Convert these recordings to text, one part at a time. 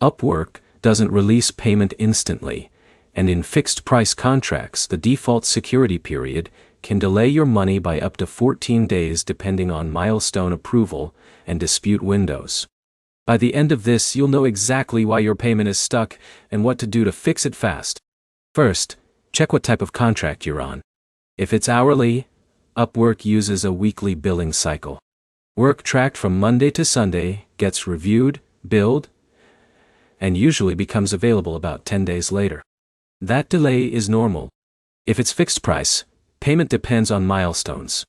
Upwork doesn't release payment instantly, and in fixed-price contracts the default security period can delay your money by up to 14 days depending on milestone approval and dispute windows. By the end of this, you'll know exactly why your payment is stuck and what to do to fix it fast. First, check what type of contract you're on. If it's hourly, Upwork uses a weekly billing cycle. Work tracked from Monday to Sunday gets reviewed, billed, and usually becomes available about 10 days later. That delay is normal. If it's fixed price, payment depends on milestones.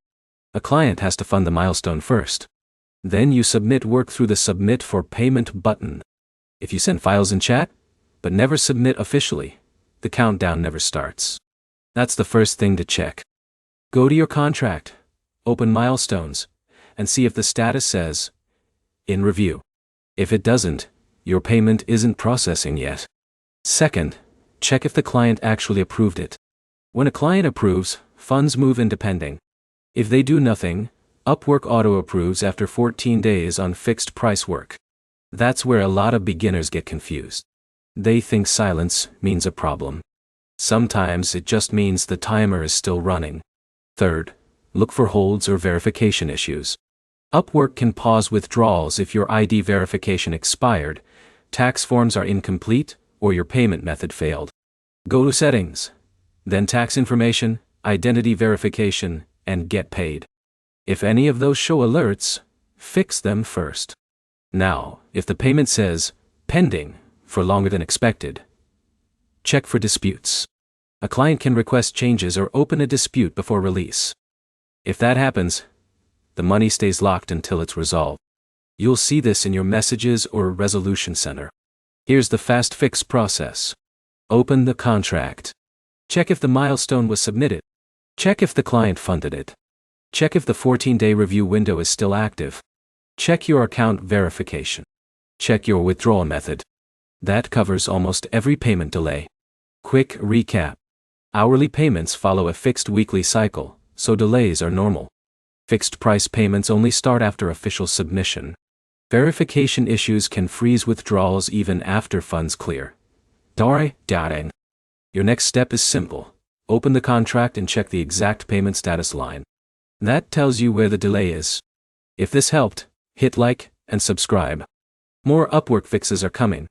A client has to fund the milestone first. Then you submit work through the Submit for Payment button. If you send files in chat, but never submit officially, the countdown never starts. That's the first thing to check. Go to your contract, open milestones, and see if the status says, "In review." If it doesn't, your payment isn't processing yet. Second, check if the client actually approved it. When a client approves, funds move into pending. If they do nothing, Upwork auto-approves after 14 days on fixed-price work. That's where a lot of beginners get confused. They think silence means a problem. Sometimes it just means the timer is still running. Third, look for holds or verification issues. Upwork can pause withdrawals if your ID verification expired, tax forms are incomplete, or your payment method failed. Go to Settings, then Tax Information, Identity Verification, and Get Paid. If any of those show alerts, fix them first. Now, if the payment says, pending, for longer than expected, check for disputes. A client can request changes or open a dispute before release. If that happens, the money stays locked until it's resolved. You'll see this in your messages or resolution center. Here's the fast fix process. Open the contract. Check if the milestone was submitted. Check if the client funded it. Check if the 14-day review window is still active. Check your account verification. Check your withdrawal method. That covers almost every payment delay. Quick recap. Hourly payments follow a fixed weekly cycle, so delays are normal. Fixed price payments only start after official submission. Verification issues can freeze withdrawals even after funds clear. Your next step is simple. Open the contract and check the exact payment status line. That tells you where the delay is. If this helped, hit like and subscribe. More Upwork fixes are coming.